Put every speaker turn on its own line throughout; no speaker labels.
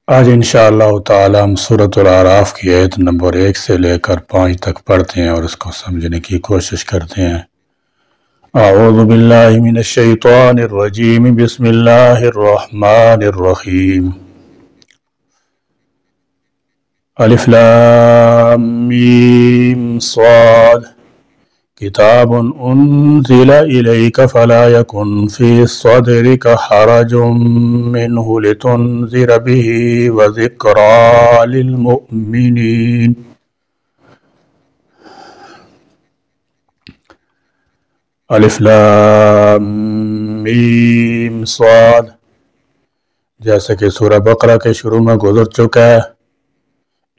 آج انشاءاللہ تعالی ہم سورۃ الاعراف کی آیت نمبر 1 سے لے کر 5 تک پڑھتے ہیں اور اس کو سمجھنے کی کوشش کرتے ہیں۔ اعوذ باللہ من الشیطان الرجیم، بسم اللہ الرحمن الرحیم۔ الف لام میم صاد، کتاب انزل الیک فلا یکن فی صدرک حرج منہ لتنذر به وذکری للمؤمنین۔ الف لام میم صاد، جیسے کہ سورہ بقرہ کے شروع میں گزر چکا ہے،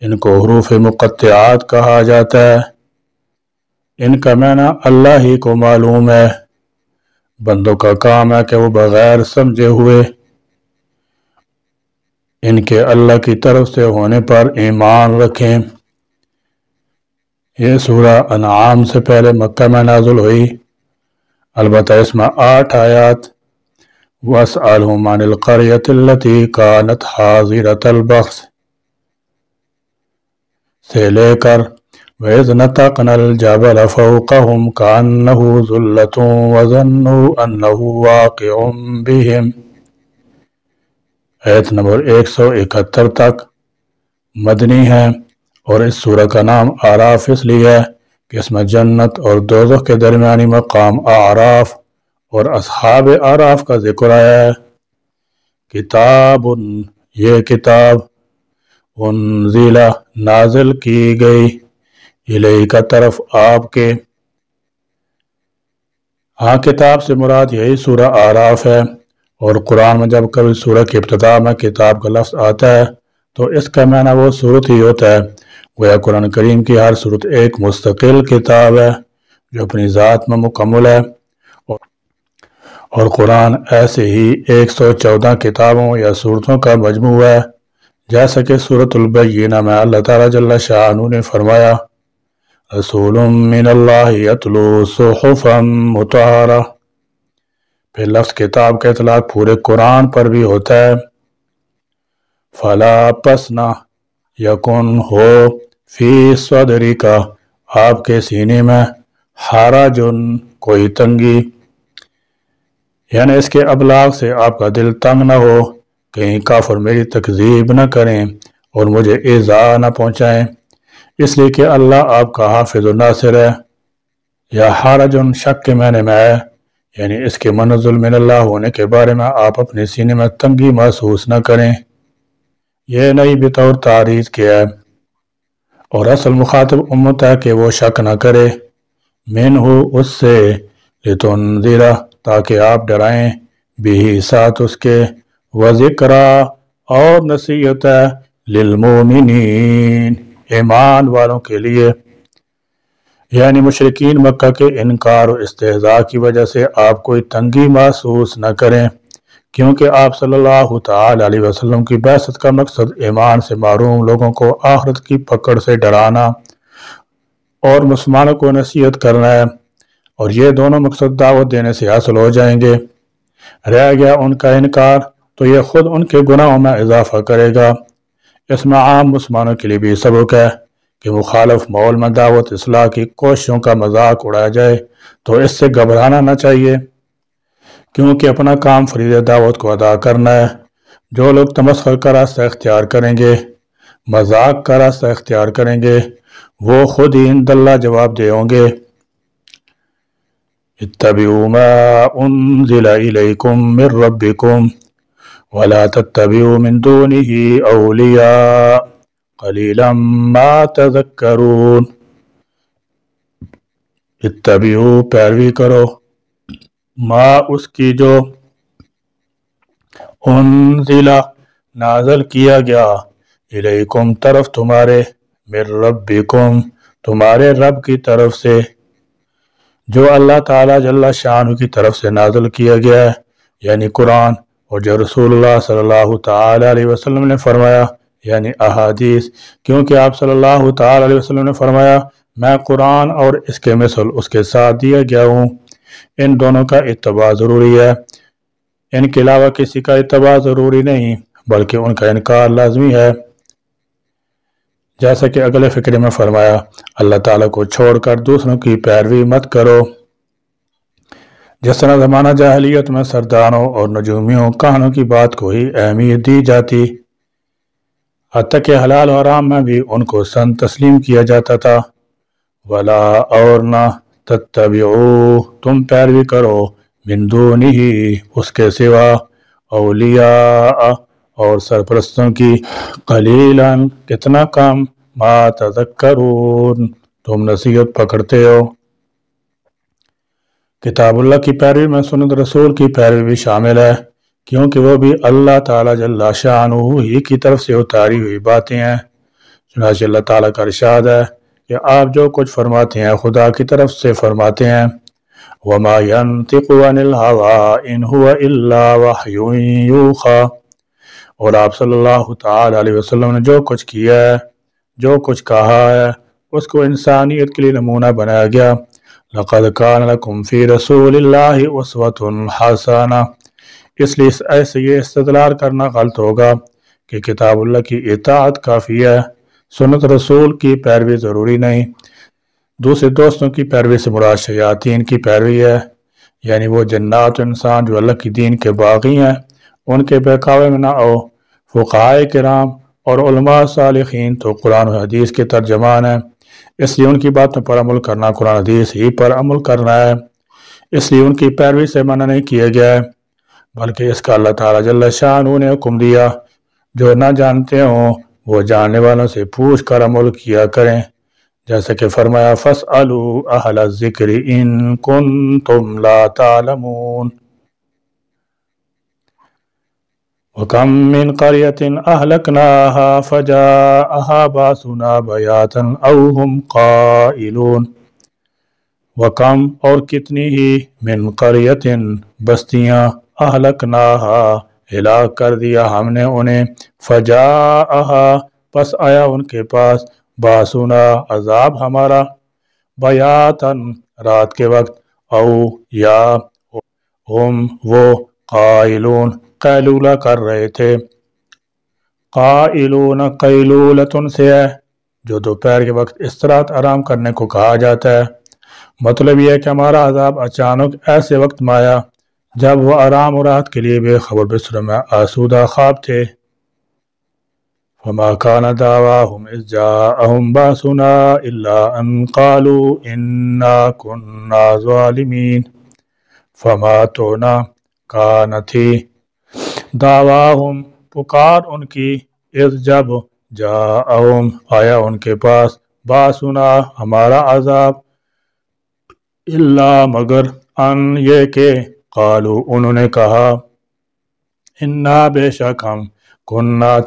ان کو حروف مقطعات کہا جاتا ہے۔ ان کا معنی اللہ ہی کو معلوم ہے، بندوں کا کام ہے کہ وہ بغیر سمجھے ہوئے ان کے اللہ کی طرف سے ہونے پر ایمان رکھیں۔ یہ سورہ انعام سے پہلے مکہ میں نازل ہوئی، البتہ اس میں 8 آیات وَاسْأَلْهُمْ عَنِ الْقَرْيَةِ الَّتِي كَانَتْ حَاضِرَةَ الْبَحْرِ سے لے کر وَإِذْ نَتَقْنَا الْجَبَلَ فَوْقَهُمْ كَأَنَّهُ ظُلَّةٌ وَظَنُّوا أَنَّهُ وَاقِعٌ بِهِمْ۔ آیت نمبر 171 تک مدنی ہے، اور اس سورہ کا نام اعراف اس لیے ہے کہ اس میں جنت اور دوزخ کے درمیانی مقام اعراف اور اصحاب اعراف کا ذکر آیا ہے۔ کتاب، یہ کتاب، انزل، نازل کی گئی، الیک کا طرف آپ کے۔ ہاں، کتاب سے مراد یہی سورہ اعراف ہے، اور قرآن میں جب کبھی سورہ کی ابتدا میں کتاب کا لفظ آتا ہے تو اس کا معنی وہ سورت ہی ہوتا ہے۔ گویا قرآن کریم کی ہر سورت ایک مستقل کتاب ہے جو اپنی ذات میں مکمل ہے، اور قرآن ایسے ہی 114 کتابوں یا سورتوں کا مجموعہ ہے، جیسا کہ سورۃ البینہ میں اللہ تعالیٰ جل شانہ نے فرمایا رسول من اللہ یتلو صحفا مطہرہ۔ پھر لفظ کتاب کا اطلاق پورے قرآن پر بھی ہوتا ہے۔ فلا، پس نہ، یکن، ہو، فی صدری کا، آپ کے سینے میں، حرجن، کوئی تنگی، یعنی اس کے ابلاغ سے آپ کا دل تنگ نہ ہو، کہیں کافر میری تکذیب نہ کریں اور مجھے ایذا نہ پہنچائیں، اس لیے کہ اللہ آپ کا حافظ و ناصر ہے۔ یا حرجن شک کے معنی میں ہے، یعنی اس کے منزل من اللہ ہونے کے بارے میں آپ اپنے سینے میں تنگی محسوس نہ کریں۔ یہ نئی بطور تعریض کیا ہے، اور اصل مخاطب امت ہے کہ وہ شک نہ کرے، منہ، اس سے، لتنذر، تاکہ آپ ڈرائیں، بھی، ساتھ اس کے، وذکری، اور نصیحت ہے، للمؤمنین، ایمان والوں کے لیے، یعنی مشرکین مکہ کے انکار و استہزاء کی وجہ سے آپ کوئی تنگی محسوس نہ کریں، کیونکہ آپ صلی اللہ تعالی علیہ وسلم کی بعثت کا مقصد ایمان سے محروم لوگوں کو آخرت کی پکڑ سے ڈرانا اور مسلمانوں کو نصیحت کرنا ہے، اور یہ دونوں مقصد دعوت دینے سے حاصل ہو جائیں گے۔ رہ گیا ان کا انکار تو یہ خود ان کے گناہوں میں اضافہ کرے گا۔ اس میں عام مسلمانوں کے لیے بھی سبق ہے کہ مخالف ماحول میں دعوت اصلاح کی کوششوں کا مذاق اڑایا جائے تو اس سے گھبرانا نہ چاہیے، کیونکہ اپنا کام فریضہ دعوت کو ادا کرنا ہے۔ جو لوگ تمسخر کا راستہ اختیار کریں گے، مذاق کا راستہ اختیار کریں گے، وہ خود ہی عند اللہ جواب دہ ہوں گے۔ اتبعوا ما انزل الیکم من ربکم ولا تتبعوا من دونه اولیاء قلیلا ما تذکرون۔ اتبعوا، پیروی کرو، ما، اس کی جو، انزل، نازل کیا گیا، الیکم، طرف تمہارے، من ربکم، تمہارے رب کی طرف سے، جو اللہ تعالیٰ جل شانہ کی طرف سے نازل کیا گیا ہے، یعنی قرآن، اور جو رسول اللہ صلی اللہ تعالی علیہ وسلم نے فرمایا، یعنی احادیث، کیونکہ آپ صلی اللہ تعالی علیہ وسلم نے فرمایا میں قرآن اور اس کے مثل اس کے ساتھ دیا گیا ہوں۔ ان دونوں کا اتباع ضروری ہے، ان کے علاوہ کسی کا اتباع ضروری نہیں، بلکہ ان کا انکار لازمی ہے۔ جیسا کہ اگلے فقرے میں فرمایا، اللہ تعالیٰ کو چھوڑ کر دوسروں کی پیروی مت کرو۔ جس طرح زمانہ جاہلیت میں سرداروں اور نجومیوں کہانوں کی بات کو ہی اہمیت دی جاتی، حتیٰ کہ حلال و حرام میں بھی ان کو سن تسلیم کیا جاتا تھا۔ ولا اور نہ تتبعو تم پیروی کرو، من دونہ اس کے سوا، اولیاء اور سرپرستوں کی، قلیلاً کتنا کم، ما تذکرون تم نصیحت پکڑتے ہو۔ کتاب اللہ کی پیروی میں سنت رسول کی پیروی بھی شامل ہے، کیونکہ وہ بھی اللہ تعالیٰ جل شانہ ہی کی طرف سے اتاری ہوئی باتیں ہیں۔ چنانچہ اللہ تعالیٰ کا ارشاد ہے کہ آپ جو کچھ فرماتے ہیں خدا کی طرف سے فرماتے ہیں۔ وَمَا يَنطِقُ عَنِ الْهَوَىٰ إِنْ هُوَ إِلَّا وَحْيٌ يُوحَىٰ، اور آپ صلی اللہ تعالیٰ علیہ وسلم نے جو کچھ کیا ہے، جو کچھ کہا ہے، اس کو انسانیت کے لیے نمونہ بنایا گیا۔ لَقَدْ كَانَ لَكُمْ فِي رَسُولِ اللَّهِ أُسْوَةٌ حَسَنَةٌ، اس لیے ایسے یہ استدلال کرنا غلط ہوگا کہ کتاب اللہ کی اطاعت کافی ہے، سنت رسول کی پیروی ضروری نہیں۔ دوسرے دوستوں کی پیروی سے مراد شیاطین کی پیروی ہے، یعنی وہ جنات و انسان جو اللہ کی دین کے باغی ہیں، ان کے بہکاوے میں نہ آؤ۔ فقہائے کرام اور علماء صالحین تو قرآن و حدیث کے ترجمان ہیں، اس لیے ان کی باتوں پر عمل کرنا قرآن حدیث ہی پر عمل کرنا ہے، اس لیے ان کی پیروی سے منع نہیں کیا گیا ہے، بلکہ اس کا اللہ تعالیٰ جل شانہ نے حکم دیا۔ جو نہ جانتے ہوں وہ جاننے والوں سے پوچھ کر عمل کیا کریں، جیسا کہ فرمایا فَاسْأَلُوا أَهْلَ الذِّكْرِ إِن كُنتُمْ لَا تَعْلَمُونَ۔ وَكَم مِّن قَرْيَةٍ أَهْلَكْنَاهَا فَجَاءَهَا بَأْسُنَا بَيَاتًا أَوْ هُمْ قَائِلُونَ۔ وَكَم اور کتنی ہی، من قَرْيَةٍ بستیاں، أَهْلَكْنَاهَا ہلاک کر دیا ہم نے انہیں، فَجَاءَهَا پس آیا ان کے پاس، بَأْسُنَا عذاب ہمارا، بیاتاً رات کے وقت، او یا ہم وہ، قائلون قیلولہ کر رہے تھے۔ قائلون قیلولتن سے ہے جو دوپہر کے وقت استراحت آرام کرنے کو کہا جاتا ہے۔ مطلب یہ ہے کہ ہمارا عذاب اچانک ایسے وقت میں آیا جب وہ آرام و راحت کے لیے بے خبر بستر میں آسودہ خواب تھے۔ وَمَا كَانَ دَعْوَاهُمْ إِذْ جَاءَهُمْ بَأْسُنَا إِلَّا أَنْ قَالُوا إِنَّا كُنَّا ظَالِمِينَ۔ فما تو نہ کان تھی، دعواہم پکار ان کی، اذ جب، جاءہم آیا ان کے پاس، باسنا ہمارا عذاب، الا مگر، ان یہ کہ، قالو انہوں نے کہا، انا بے شک ہم، کننا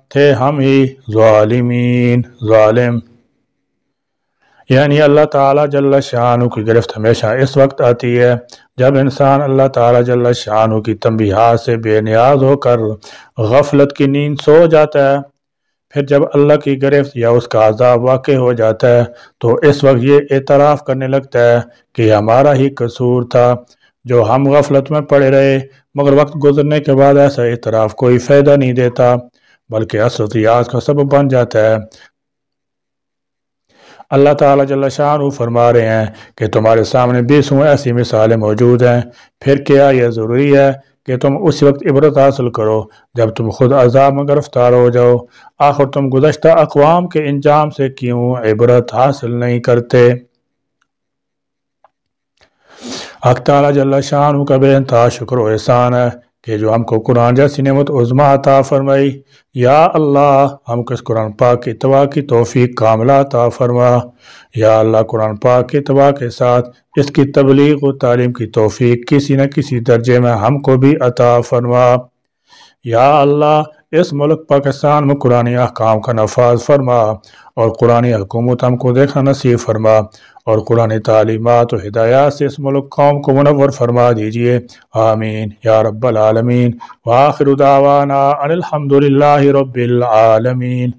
تھے ہم ہی، ظالمین ظالم۔ یعنی اللہ تعالیٰ جل شانہ کی گرفت ہمیشہ اس وقت آتی ہے جب انسان اللہ تعالیٰ جل شانہ کی تنبیہات سے بے نیاز ہو کر غفلت کی نیند سو جاتا ہے۔ پھر جب اللہ کی گرفت یا اس کا عذاب واقع ہو جاتا ہے تو اس وقت یہ اعتراف کرنے لگتا ہے کہ ہمارا ہی قصور تھا جو ہم غفلت میں پڑے رہے، مگر وقت گزرنے کے بعد ایسا اعتراف کوئی فائدہ نہیں دیتا بلکہ حسرت یاد کا سبب بن جاتا ہے۔ اللہ تعالیٰ جل شانہ فرما رہے ہیں کہ تمہارے سامنے 20 ایسی مثالیں موجود ہیں، پھر کیا یہ ضروری ہے کہ تم اس وقت عبرت حاصل کرو جب تم خود عذاب میں گرفتار ہو جاؤ؟ آخر تم گزشتہ اقوام کے انجام سے کیوں عبرت حاصل نہیں کرتے؟ حق تعالیٰ جل شانہ کا بے انتہا شکر و احسان ہے کہ جو ہم کو قرآن جیسی نعمت عظمیٰ عطا فرمائی۔ یا اللہ ہم کو اس قرآن پاک کی اتباع کی توفیق کاملہ عطا فرما۔ یا اللہ قرآن پاک کی اتباع کے ساتھ اس کی تبلیغ و تعلیم کی توفیق کسی نہ کسی درجے میں ہم کو بھی عطا فرما۔ یا اللہ اس ملک پاکستان میں قرآنی احکام کا نفاذ فرما اور قرآنی حکومت ہم کو دیکھنا نصیب فرما، اور قرآنی تعلیمات و ہدایات سے اس ملک قوم کو منور فرما دیجئے، آمین یا رب العالمین۔ وآخر دعوانا ان الحمد للہ رب العالمین۔